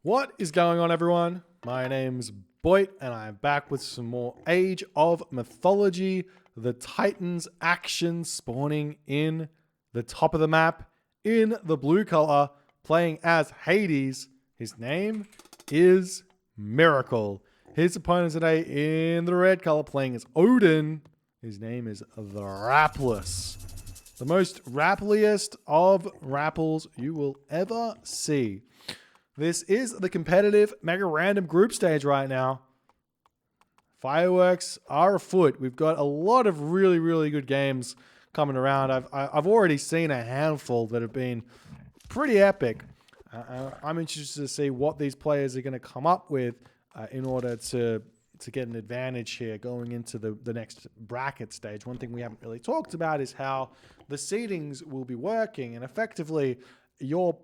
What is going on, everyone? My name's Boit, and I'm back with some more Age of Mythology. The Titans action spawning in the top of the map in the blue color, playing as Hades. His name is Miracle. His opponent today in the red color, playing as Odin. His name is the Rapl. The most Rappliest of Rapples you will ever see. This is the competitive mega random group stage right now. Fireworks are afoot. We've got a lot of really good games coming around. I've already seen a handful that have been pretty epic. I'm interested to see what these players are going to come up with in order to get an advantage here going into the next bracket stage. One thing we haven't really talked about is how the seedings will be working, and effectively your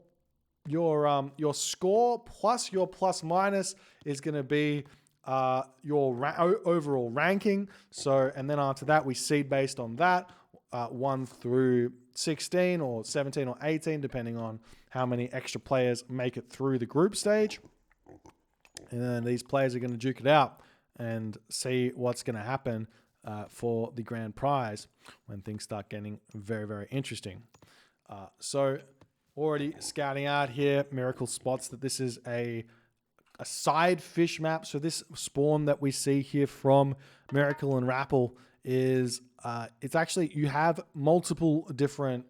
score plus your plus minus is going to be your overall ranking. So, and then after that, we seed based on that, 1 through 16 or 17 or 18, depending on how many extra players make it through the group stage. And then these players are going to duke it out and see what's going to happen for the grand prize when things start getting very interesting. So already scouting out here, Miracle spots that this is a side fish map. So this spawn that we see here from Miracle and Rapl is it's actually, you have multiple different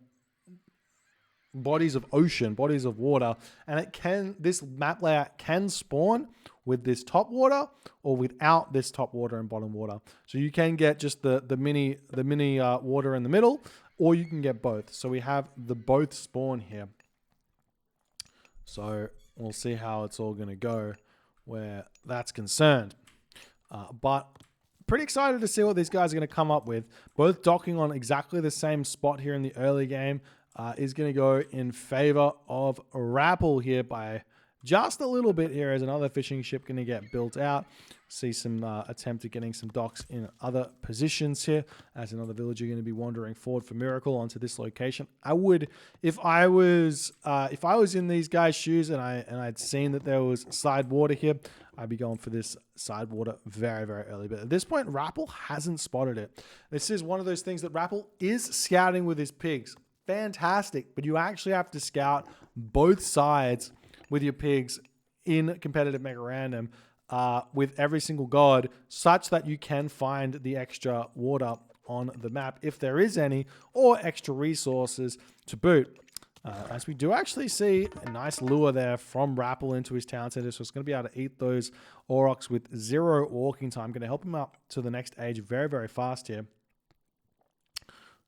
bodies of ocean, bodies of water, and this map layout can spawn with this top water or without this top water and bottom water. So you can get just the mini water in the middle, or you can get both. So we have the both spawn here. So we'll see how it's all going to go where that's concerned. But pretty excited to see what these guys are going to come up with. Both docking on exactly the same spot here in the early game is going to go in favor of Rapl here by just a little bit here, as another fishing ship going to get built out. See some attempt at getting some docks in other positions here, as another villager going to be wandering forward for Miracle onto this location. I would, if I was in these guys' shoes and I'd seen that there was side water here, I'd be going for this side water very early. But at this point, Rapl hasn't spotted it. This is one of those things that Rapl is scouting with his pigs. Fantastic, but you actually have to scout both sides with your pigs in competitive mega random with every single god, such that you can find the extra water on the map if there is any, or extra resources to boot. As we do actually see a nice lure there from Rapl into his town center, so it's going to be able to eat those aurochs with 0 walking time. Going to help him up to the next age very fast here.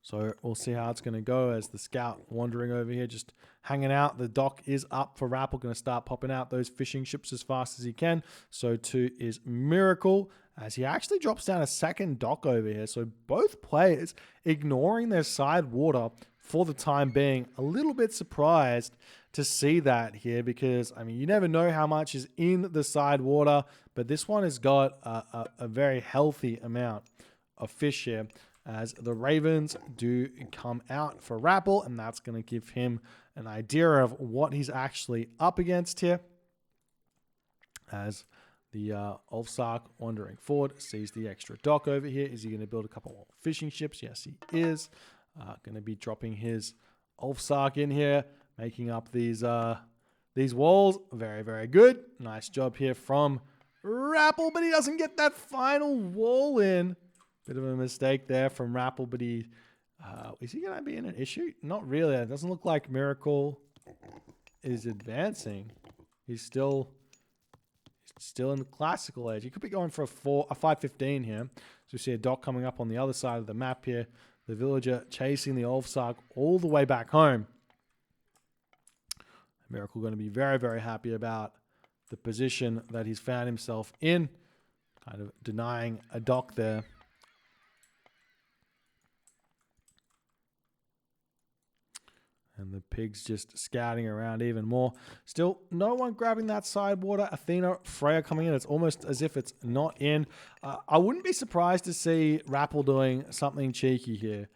So we'll see how it's going to go as the scout wandering over here, just hanging out. The dock is up for Rapl, going to start popping out those fishing ships as fast as he can. So too is Miracle, as he actually drops down a second dock over here. So both players ignoring their side water for the time being. A little bit surprised to see that here, because, I mean, you never know how much is in the side water, but this one has got a very healthy amount of fish here, as the Ravens do come out for Rapl, and that's going to give him an idea of what he's actually up against here. As the Ulfsark wandering forward sees the extra dock over here. Is he going to build a couple more fishing ships? Yes, he is. Going to be dropping his Ulfsark in here, making up these walls. Very good. Nice job here from Rapl, but he doesn't get that final wall in. Bit of a mistake there from Rapl, but is he going to be in an issue? Not really. It doesn't look like Miracle is advancing. He's still in the classical age. He could be going for a 515 here. So we see a dock coming up on the other side of the map here. The villager chasing the Ulfsark all the way back home. Miracle going to be very happy about the position that he's found himself in. Kind of denying a dock there. And the pigs just scouting around even more. Still, no one grabbing that side water. Athena, Freya coming in. It's almost as if it's not in. I wouldn't be surprised to see Rapl doing something cheeky here.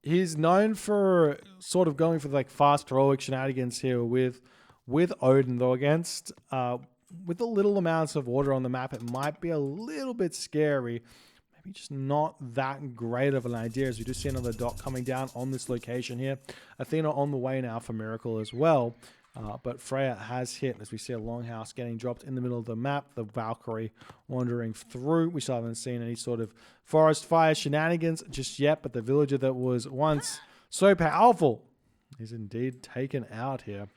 He's known for sort of going for like fast heroic shenanigans here with with Odin, though, against with the little amounts of water on the map, it might be a little bit scary. Maybe just not that great of an idea, as we do see another dock coming down on this location here. Athena on the way now for Miracle as well. But Freya has hit, as we see a longhouse getting dropped in the middle of the map. The Valkyrie wandering through. We still haven't seen any sort of forest fire shenanigans just yet, but the villager that was once so powerful is indeed taken out here.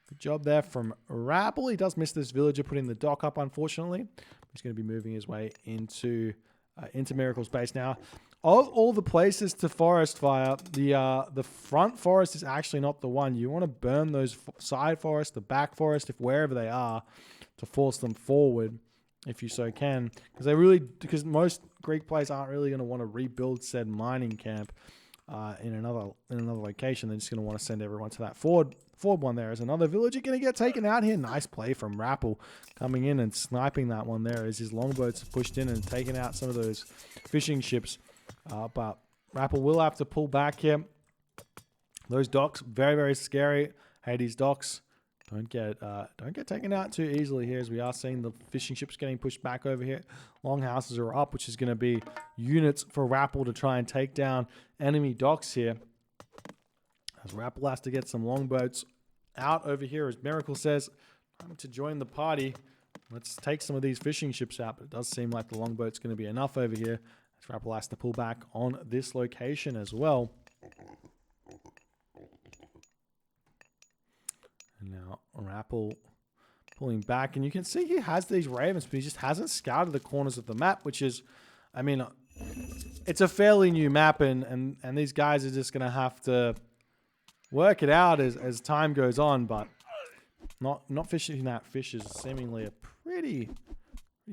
Good job there from Rapl. He does miss this villager putting the dock up, unfortunately. He's going to be moving his way into Miracle's base now. Of all the places to forest fire, the front forest is actually not the one. You want to burn those side forests, the back forest, if wherever they are, to force them forward, if you so can. Because most Greek players aren't really going to want to rebuild said mining camp in another location. They're just going to want to send everyone to that forward one there. Is another villager going to get taken out here? Nice play from Rapl coming in and sniping that one there as his longboats have pushed in and taken out some of those fishing ships. But Rapl will have to pull back here. Those docks, very, very scary. Hades docks don't get taken out too easily here, as we are seeing the fishing ships getting pushed back over here. Longhouses are up, which is going to be units for Rapl to try and take down enemy docks here. As Rapl has to get some longboats out over here, as Miracle says, time to join the party. Let's take some of these fishing ships out, but it does seem like the longboat's going to be enough over here. Rapl has to pull back on this location as well. And now Rapl pulling back, and you can see he has these ravens, but he just hasn't scouted the corners of the map, which is, I mean, it's a fairly new map, and these guys are just going to have to work it out as time goes on, but not fishing that fish is seemingly a pretty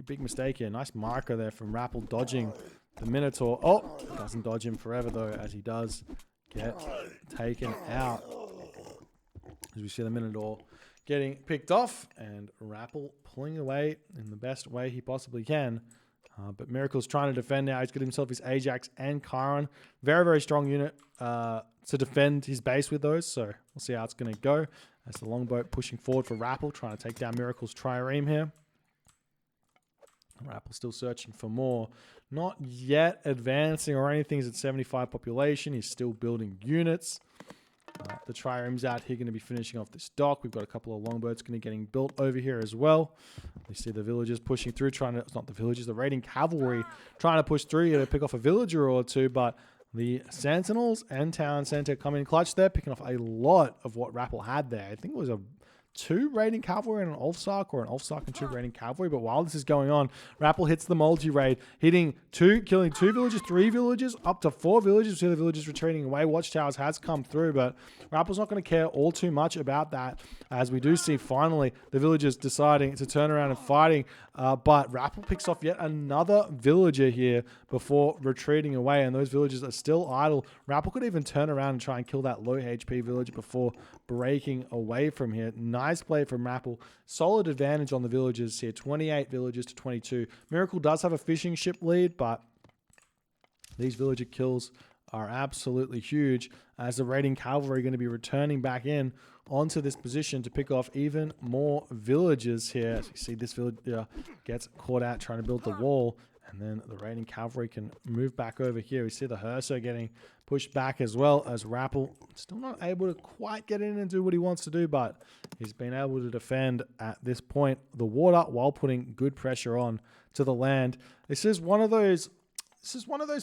big mistake here. Nice marker there from Rapl dodging the Minotaur. Oh, doesn't dodge him forever, though, as he does get taken out. As we see the Minotaur getting picked off, and Rapl pulling away in the best way he possibly can. But Miracle's trying to defend now. He's got himself his Ajax and Chiron. Very, very strong unit to defend his base with those. So we'll see how it's going to go. As the longboat pushing forward for Rapl, trying to take down Miracle's trireme here. Rapl still searching for more. Not yet advancing or anything. He's at 75 population. He's still building units. The trireme's out here going to be finishing off this dock. We've got a couple of longboats going to be getting built over here as well. We see the villagers pushing through, it's not the villagers, the raiding cavalry trying to push through here to pick off a villager or two, but the Sentinels and Town Center come in clutch there, picking off a lot of what Rapl had there. I think it was a 2 raiding cavalry and an Ulfsark, or an Ulfsark and 2 raiding cavalry. But while this is going on, Rapl hits the multi-raid, killing 2 villagers, 3 villagers, up to 4 villagers. We see the villagers retreating away. Watchtowers has come through, but Rappel's not going to care all too much about that, as we do see finally the villagers deciding to turn around and fighting. But Rapl picks off yet another villager here before retreating away, and those villagers are still idle. Rapl could even turn around and try and kill that low HP villager before breaking away from here. Nice play from Rapl. Solid advantage on the villagers here. 28 villagers to 22. Miracle does have a fishing ship lead, but these villager kills are absolutely huge, as the raiding cavalry are going to be returning back in onto this position to pick off even more villagers here. As you see, this villager gets caught out trying to build the wall, and then the raiding cavalry can move back over here. We see the Herso getting pushed back as well, as Rapl still not able to quite get in and do what he wants to do, but he's been able to defend at this point the water while putting good pressure on to the land. This is one of those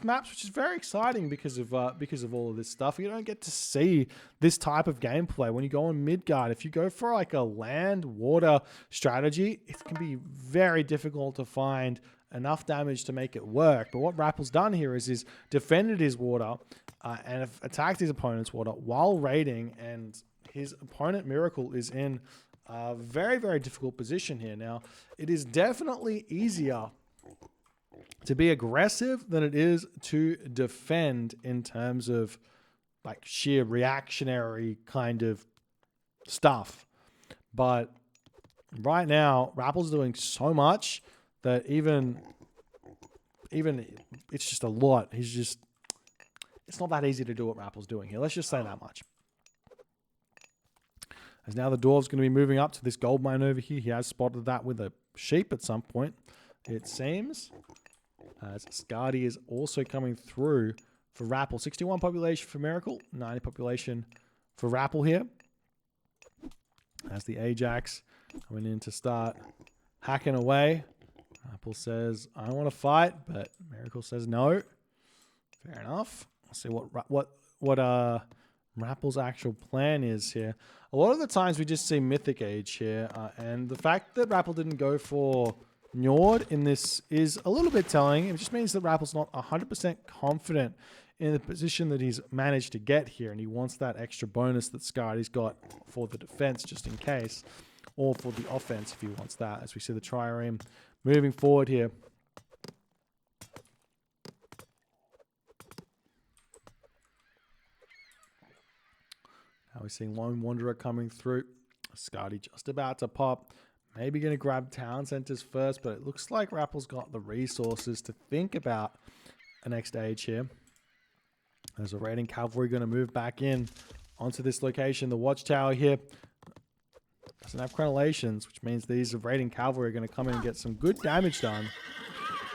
maps which is very exciting because of all of this stuff. You don't get to see this type of gameplay when you go on Midgard. If you go for like a land-water strategy, it can be very difficult to find enough damage to make it work. But what Rappel's done here is he's defended his water and attacked his opponent's water while raiding, and his opponent Miracle is in a very, very difficult position here. Now, it is definitely easier to be aggressive than it is to defend in terms of like sheer reactionary kind of stuff. But right now, Rappel's doing so much that even it's just a lot. It's not that easy to do what Rappel's doing here. Let's just say that much. As now the dwarf's going to be moving up to this gold mine over here. He has spotted that with a sheep at some point, it seems. As Skadi is also coming through for Rapl. 61 population for Miracle, 90 population for Rapl here. As the Ajax coming in to start hacking away. Rapl says, I want to fight, but Miracle says no. Fair enough. Let's see what Rappl's actual plan is here. A lot of the times we just see Mythic Age here, and the fact that Rapl didn't go for Njord in this is a little bit telling. It just means that Rapple's not 100% confident in the position that he's managed to get here, and he wants that extra bonus that Skadi's got for the defense just in case, or for the offense if he wants that, as we see the trireme moving forward here. Now we're seeing Lone Wanderer coming through. Skadi just about to pop. Maybe going to grab town centers first, but it looks like Rapple's got the resources to think about a next age here. There's a raiding cavalry going to move back in onto this location. The watchtower here doesn't have crenellations, which means these raiding cavalry are going to come in and get some good damage done.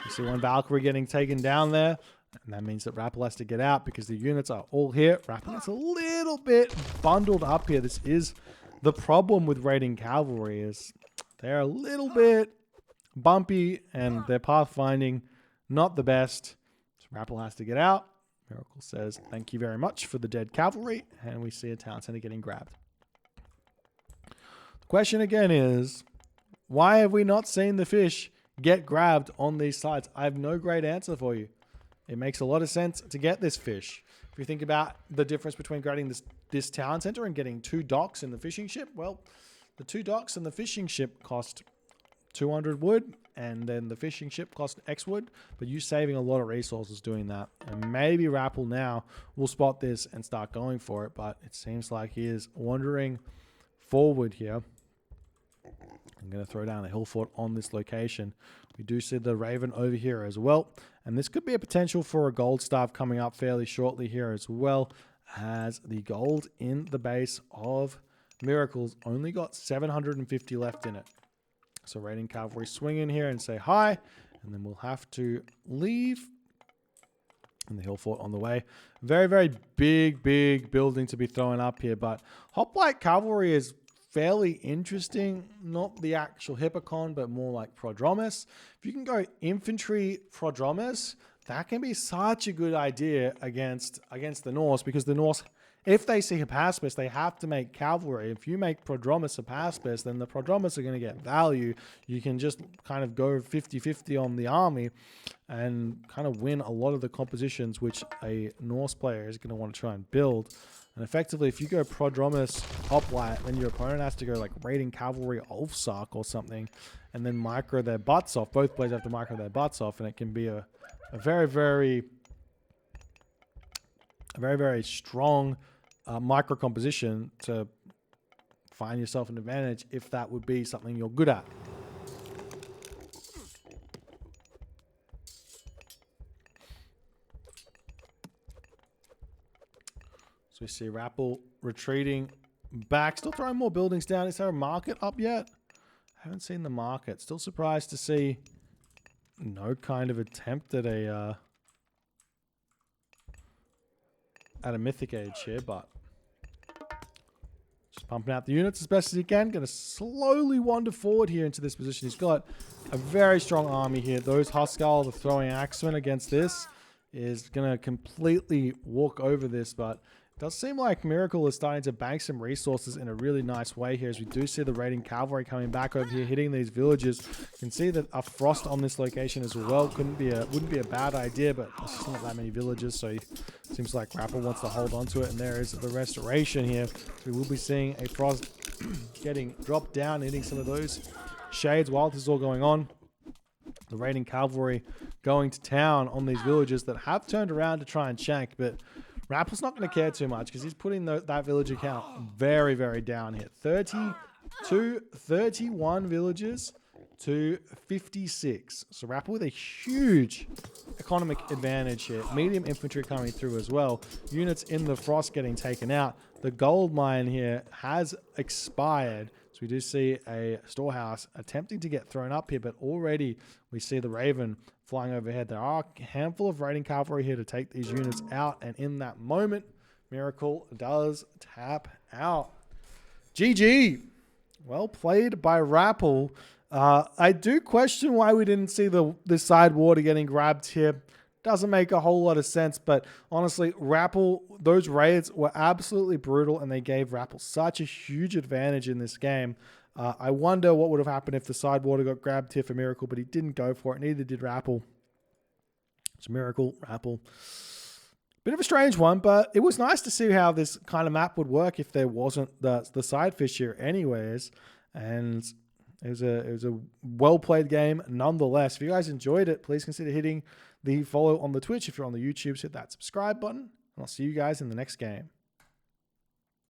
You see one Valkyrie getting taken down there. And that means that Rapl has to get out because the units are all here. Rapl is a little bit bundled up here. This is the problem with raiding cavalry, is they're a little bit bumpy and their pathfinding not the best. So Rapl has to get out. Miracle says, thank you very much for the dead cavalry. And we see a town center getting grabbed. The question again is, why have we not seen the fish get grabbed on these sides? I have no great answer for you. It makes a lot of sense to get this fish. If you think about the difference between grabbing this town center and getting 2 docks in the fishing ship, well, the 2 docks and the fishing ship cost 200 wood, and then the fishing ship cost X wood, but you're saving a lot of resources doing that. And maybe Rapl now will spot this and start going for it, but it seems like he is wandering forward here. I'm going to throw down a hill fort on this location. We do see the Raven over here as well. And this could be a potential for a gold staff coming up fairly shortly here as well, as the gold in the base of Miracles only got 750 left in it. So raiding cavalry swing in here and say hi, and then we'll have to leave. And the hill fort on the way. Very, very big building to be thrown up here, but hoplite cavalry is fairly interesting. Not the actual Hippocon, but more like Prodromus. If you can go infantry Prodromus, that can be such a good idea against the Norse, because the Norse, if they see Hippaspis, they have to make cavalry. If you make Prodromus Hippaspis, then the Prodromus are going to get value. You can just kind of go 50-50 on the army and kind of win a lot of the compositions which a Norse player is going to want to try and build. And effectively, if you go Prodromus Hoplite, then your opponent has to go like raiding cavalry Ulfsark or something, and then micro their butts off. Both players have to micro their butts off, and it can be a very strong micro composition to find yourself an advantage if that would be something you're good at. So we see Rapl retreating back, still throwing more buildings down. Is there a market up yet? I haven't seen the market. Still surprised to see no kind of attempt at a Mythic Age here, but just pumping out the units as best as he can. Going to slowly wander forward here into this position. He's got a very strong army here. Those Huskal, the throwing axemen against this, is going to completely walk over this, but it does seem like Miracle is starting to bank some resources in a really nice way here, as we do see the raiding cavalry coming back over here, hitting these villages. You can see that a frost on this location as well wouldn't be a bad idea, but there's just not that many villages, so it seems like Rapl wants to hold on to it. And there is the restoration here. So we will be seeing a frost getting dropped down, hitting some of those shades while this is all going on. The raiding cavalry going to town on these villages that have turned around to try and shank, but Rapl's not going to care too much because he's putting that villager count very, very down here. 31 villages to 56. So Rapl with a huge economic advantage here. Medium infantry coming through as well. Units in the frost getting taken out. The gold mine here has expired. So we do see a storehouse attempting to get thrown up here, but already we see the Raven flying overhead. There are a handful of raiding cavalry here to take these units out, and in that moment, Miracle does tap out. GG. Well played by Rapl. I do question why we didn't see the side water getting grabbed here. Doesn't make a whole lot of sense, but honestly, Rapl, those raids were absolutely brutal, and they gave Rapl such a huge advantage in this game. I wonder what would have happened if the side water got grabbed here for Miracle, but he didn't go for it. Neither did Rapl. It's Miracle, Rapl. Bit of a strange one, but it was nice to see how this kind of map would work if there wasn't the side fish here anyways. And it was a well-played game nonetheless. If you guys enjoyed it, please consider hitting the follow on the Twitch. If you're on the YouTube, hit that subscribe button. And I'll see you guys in the next game.